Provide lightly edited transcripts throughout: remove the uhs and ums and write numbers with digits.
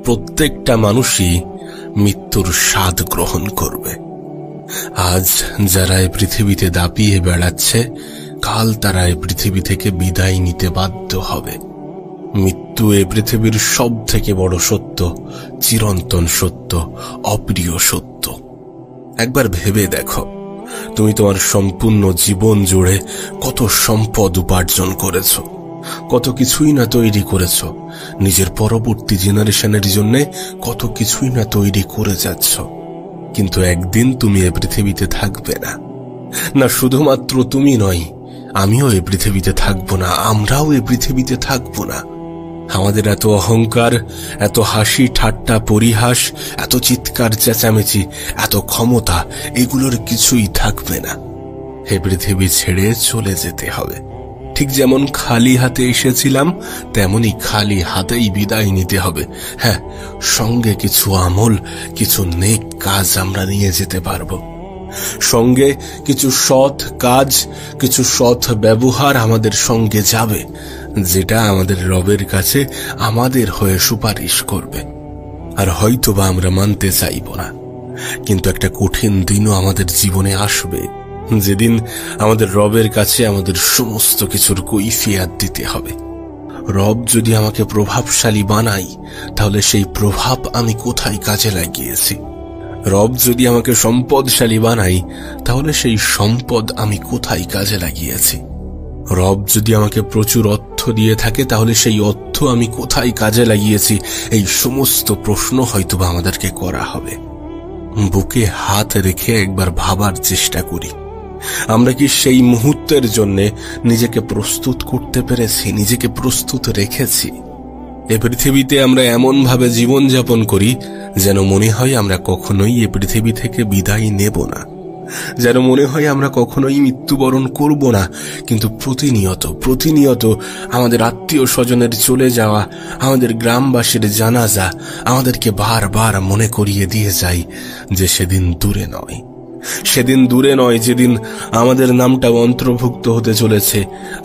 প্রত্যেকটা মানুষই মৃত্যুর স্বাদ গ্রহণ করবে। আজ যারা এই পৃথিবীতে দাপিয়ে বেড়াচ্ছে, কাল তারা এই পৃথিবী থেকে বিদায় নিতে বাধ্য হবে। মৃত্যু এই পৃথিবীর সব থেকে বড় সত্য, চিরন্তন সত্য, অপ্রিয় সত্য। একবার ভেবে দেখো, তুমি তোমার সম্পূর্ণ জীবন জুড়ে কত সম্পদ উপার্জন করেছ, কত কিছুই না তৈরি করেছ, নিজের পরবর্তী জেনারেশনের জন্য কত কিছুই না তৈরি করে যাচ্ছ। কিন্তু একদিন তুমি এ পৃথিবীতে থাকবে না। না শুধুমাত্র তুমি নয়, আমিও এই পৃথিবীতে থাকবো না, আমরাও এই পৃথিবীতে থাকবো না। আমাদের এত অহংকার, এত হাসি ঠাট্টা পরিহাস, এত চিৎকার চেঁচামেচি, এত ক্ষমতা, এগুলোর কিছুই থাকবে না। এই পৃথিবী ছেড়ে চলে যেতে হবে। ঠিক যেমন খালি হাতে এসেছিলাম, তেমনি খালি হাতেই বিদায় নিতে হবে। হ্যাঁ, সঙ্গে কিছু আমল, কিছু নেক কাজ আমরা নিয়ে যেতে পারবো। সঙ্গে কিছু সৎ কাজ, কিছু সৎ ব্যবহার আমাদের সঙ্গে যাবে, যেটা আমাদের রবের কাছে আমাদের হয়ে সুপারিশ করবে। আর হয়তোবা আমরা মানতে চাইব না, কিন্তু একটা কঠিন দিনও আমাদের জীবনে আসবে, যেদিন আমাদের রবের কাছে আমাদের সমস্ত কিছুর কৈফিয়াত দিতে হবে। রব যদি আমাকে প্রভাবশালী বানাই, তাহলে সেই প্রভাব আমি কোথায় কাজে লাগিয়েছি? রব যদি আমাকে সম্পদশালী বানাই, তাহলে সেই সম্পদ আমি কোথায় কাজে লাগিয়েছি? রব যদি আমাকে প্রচুর অর্থ দিয়ে থাকে, তাহলে সেই অর্থ আমি কোথায় কাজে লাগিয়েছি? এই সমস্ত প্রশ্ন হয়তোবা আমাদেরকে করা হবে। বুকে হাত রেখে একবার ভাবার চেষ্টা করি, আমরা কি সেই মুহূর্তের জন্য নিজেকে প্রস্তুত করতে পেরেছি, নিজেকে প্রস্তুত রেখেছি? এ পৃথিবীতে আমরা এমন ভাবে জীবনযাপন করি যেন মনে হয় আমরা কখনোই এ পৃথিবী থেকে বিদায় নেব না, যেন মনে হয় আমরা কখনোই মৃত্যুবরণ করব না। কিন্তু প্রতিনিয়ত আমাদের আত্মীয় স্বজনের চলে যাওয়া, আমাদের গ্রামবাসীর জানাজা আমাদেরকে বারবার মনে করিয়ে দিয়ে যায় যে সেদিন দূরে নয়, সেদিন দূরে নয় যেদিন আমাদের নামটাও অন্তর্ভুক্ত হতে চলেছে।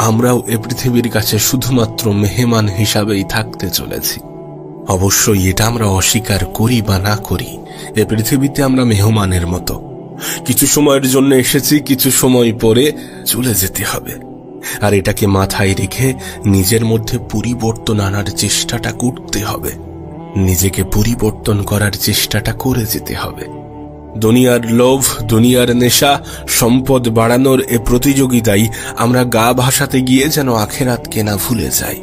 আমরাও এ পৃথিবীর কাছে শুধুমাত্র মেহমান হিসাবেই থাকতে চলেছি। অবশ্যই এটা আমরা অস্বীকার করি বা না করি, এ পৃথিবীতে আমরা মেহমানের মতো। কিছু সময়ের জন্য এসেছি, কিছু সময় পরে চলে যেতে হবে। আর এটাকে মাথায় রেখে নিজের মধ্যে পরিবর্তন আনার চেষ্টাটা করতে হবে, নিজেকে পরিবর্তন করার চেষ্টাটা করে যেতে হবে। দুনিয়ার লোভ, দুনিয়ার নেশা, সম্পদ বাড়ানোর এ প্রতিযোগিতায় আমরা গা ভাসাতে গিয়ে যেন আখেরাতকে না ভুলে যাই।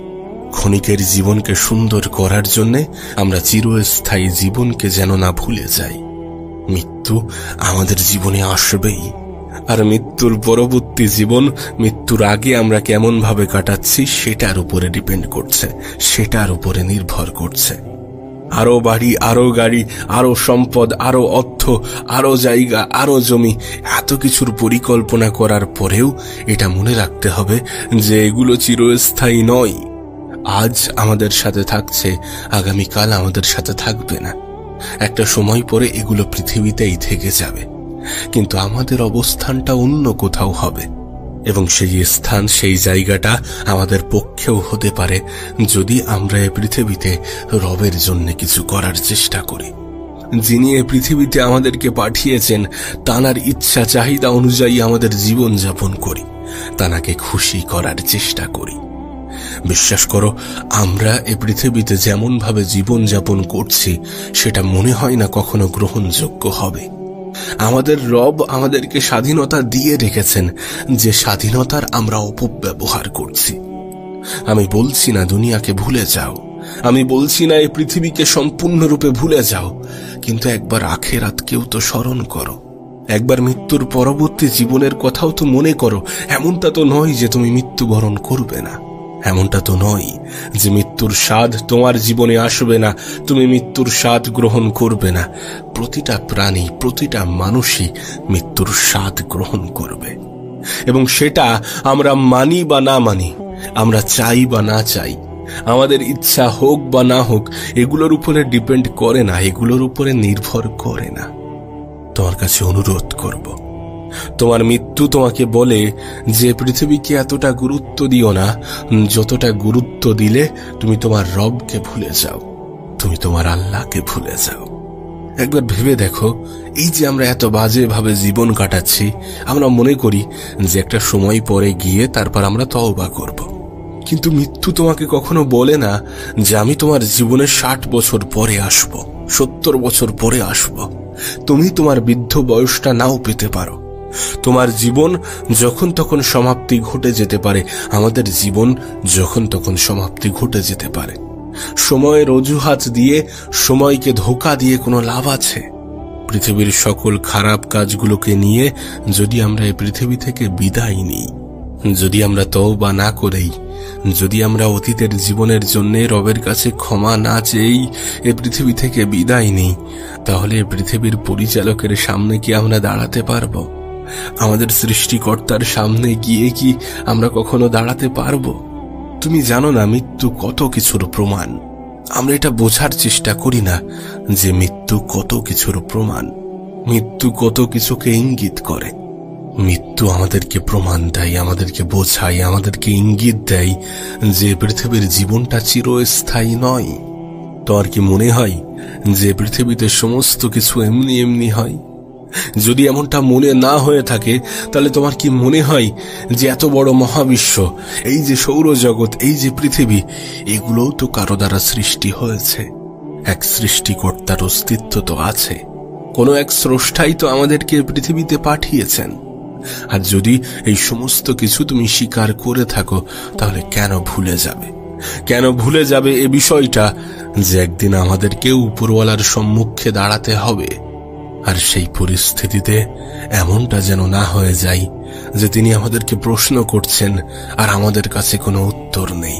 ক্ষণিকের জীবনকে সুন্দর করার জন্য আমরা চিরস্থায়ী জীবনকে যেন না ভুলে যাই। মৃত্যু আমাদের জীবনে আসবেই, আর মৃত্যুর পরবর্তী জীবন, মৃত্যুর আগে আমরা কেমন ভাবে কাটাচ্ছি সেটার উপরে ডিপেন্ড করছে, সেটার উপরে নির্ভর করছে। আরো বাড়ি, আরো গাড়ি, আরো সম্পদ, আরো অর্থ, আরো জায়গা, আরো জমি, এত কিছুর পরিকল্পনা করার পরেও এটা মনে রাখতে হবে যে এগুলো চিরস্থায়ী নয়। আজ আমাদের সাথে থাকছে, আগামীকাল আমাদের সাথে থাকবে না। একটা সময় পরে এগুলো পৃথিবীতেই থেকে যাবে, কিন্তু আমাদের অবস্থানটা অন্য কোথাও হবে, এবং সেই স্থান, সেই জায়গাটা আমাদের পক্ষেও হতে পারে যদি আমরা এই পৃথিবীতে রবের জন্য কিছু করার চেষ্টা করি। যিনি এই পৃথিবীতে আমাদেরকে পাঠিয়েছেন, তানার ইচ্ছা চাহিদা অনুযায়ী আমাদের জীবন যাপন করি, তানাকে খুশি করার চেষ্টা করি। বিশ্বাস করো, আমরা এ পৃথিবীতে যেমন ভাবে জীবন যাপন করছি সেটা মনে হয় না কখনো গ্রহণযোগ্য হবে। আমাদের রব আমাদেরকে স্বাধীনতা দিয়ে রেখেছেন, যে স্বাধীনতার আমরা অপব্যবহার করছি। আমি বলছি না দুনিয়াকে ভুলে যাও, আমি বলছি না এই পৃথিবীকে সম্পূর্ণরূপে ভুলে যাও, কিন্তু একবার আখেরাতকেও তো স্মরণ করো, একবার মৃত্যুর পরবর্তী জীবনের কথাও তো মনে করো। এমনটা তো নয় যে তুমি মৃত্যুবরণ করবে না, এমনটা তো নয় যে মৃত্যুর স্বাদ তোমার জীবনে আসবে না, তুমি মৃত্যুর স্বাদ গ্রহণ করবে না। প্রতিটা প্রাণী, প্রতিটা মানুষই মৃত্যুর স্বাদ গ্রহণ করবে, এবং সেটা আমরা মানি বা না মানি, আমরা চাই বা না চাই, আমাদের ইচ্ছা হোক বা না হোক, এগুলোর উপরে ডিপেন্ড করে না, এগুলোর উপরে নির্ভর করে না। তোমার কাছে অনুরোধ করব, তোমার মৃত্যু তোমাকে বলে যে পৃথিবীকে এতটা গুরুত্ব দিও না যতটা গুরুত্ব দিলে তুমি তোমার রবকে ভুলে যাও। তুমি তোমার আল্লাহকে ভুলে যাও। একবার ভেবে দেখো, এই যে আমরা এত বাজে ভাবে জীবন কাটাচ্ছি, আমরা মনে করি যে একটা সময় পরে গিয়ে তারপর আমরা তওবা করব। কিন্তু মৃত্যু তোমাকে কখনো বলে না যে আমি তোমার জীবনে 60 বছর পরে আসব, 70 বছর পরে আসব। তুমি তোমার বৃদ্ধ বয়সটা নাও পেতে পারো। তোমার জীবন যখন তখন সমাপ্তি ঘটে যেতে পারে। আমাদের জীবন যখন তখন সমাপ্তি ঘটে যেতে পারে। সময়ের অজুহাত দিয়ে, সময়কে ধোঁকা দিয়ে কোনো লাভ আছে? পৃথিবীর সকল খারাপ কাজগুলোকে নিয়ে যদি আমরা এই পৃথিবী থেকে বিদায় নিই, যদি আমরা তওবা না করেই, যদি আমরা অতীতের জীবনের জন্য রবের কাছে ক্ষমা না চেয়েই এই পৃথিবী থেকে বিদায় নিই, তাহলে পৃথিবীর পরিচালকের সামনে কি আমরা দাঁড়াতে পারবো? আমাদের সৃষ্টিকর্তার সামনে গিয়ে কি আমরা কখনো দাঁড়াতে পারবো? তুমি জানো না মৃত্যু কত কিছুর প্রমাণ। আমরা এটা বোঝার চেষ্টা করি না যে মৃত্যু কত কিছুর প্রমাণ। মৃত্যু কত কিছুকে ইঙ্গিত করে। মৃত্যু আমাদেরকে প্রমাণ দেয়, আমাদেরকে বোঝায়, আমাদেরকে ইঙ্গিত দেয় যে পৃথিবীর জীবনটা চিরস্থায়ী নয়। তোমার কি মনে হয় যে পৃথিবীতে সমস্ত কিছু এমনি এমনি হয়? যদি এমনটা মনে না হয়ে থাকে, তাহলে তোমার কি মনে হয় যে এত বড় মহাবিশ্ব, এই যে সৌরজগৎ, এই যে পৃথিবী, এগুলোও তো কারো দ্বারা সৃষ্টি হয়েছে? এক সৃষ্টিকর্তার অস্তিত্ব তো আছে, কোনো এক স্রষ্টাই তো আমাদেরকে পৃথিবীতে পাঠিয়েছেন। আর যদি এই সমস্ত কিছু তুমি স্বীকার করে থাকো, তাহলে কেন ভুলে যাবে? কেন ভুলে যাবে এ বিষয়টা যে একদিন আমাদেরকে উপরওয়ালার সম্মুখে দাঁড়াতে হবে? আর সেই পরিস্থিতিতে এমনটা যেন না হয়ে যায় যে তিনি আমাদেরকে প্রশ্ন করছেন আর আমাদের কাছে কোনো উত্তর নেই।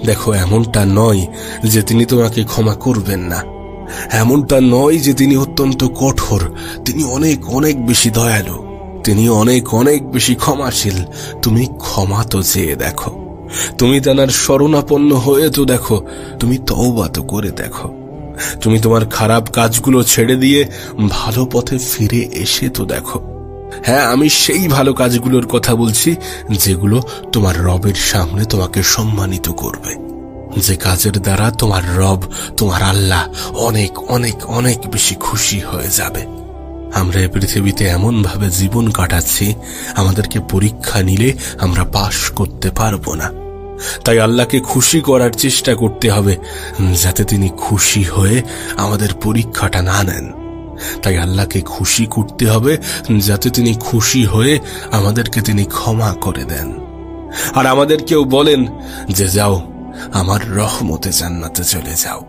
দেখো, এমনটা নয় যে তিনি তোমাকে ক্ষমা করবেন না, এমনটা নয় যে তিনি অত্যন্ত কঠোর। তিনি অনেক অনেক বেশি দয়ালু, তিনি অনেক অনেক বেশি ক্ষমাশীল। তুমি ক্ষমা তো চেয়ে দেখো, তুমি তার শরণাপন্ন হয়ে তো দেখো, তুমি তওবা তো করে দেখো, তুমি তোমার খারাপ কাজগুলো ছেড়ে দিয়ে ভালো পথে ফিরে এসে তো দেখো। হ্যাঁ, আমি সেই ভালো কাজগুলোর কথা বলছি যেগুলো তোমার রবের সামনে তোমাকে সম্মানিত করবে, যে কাজের দ্বারা তোমার রব, তোমার আল্লাহ অনেক অনেক অনেক বেশি খুশি হয়ে যাবে। আমরা এই পৃথিবীতে এমন ভাবে জীবন কাটাচ্ছি, আমাদেরকে পরীক্ষা নিলে আমরা পাশ করতে পারবো না। তাই আল্লাহকে খুশি করার চেষ্টা করতে হবে, যাতে তিনি খুশি হয়ে আমাদের পরীক্ষাটা না নেন। তাই আল্লাহকে খুশি করতে হবে যাতে তিনি খুশি হয়ে আমাদেরকে তিনি ক্ষমা করে দেন। আর আমাদেরকেও বলেন যে যাও, আমার রহমতে জান্নাতে চলে যাও।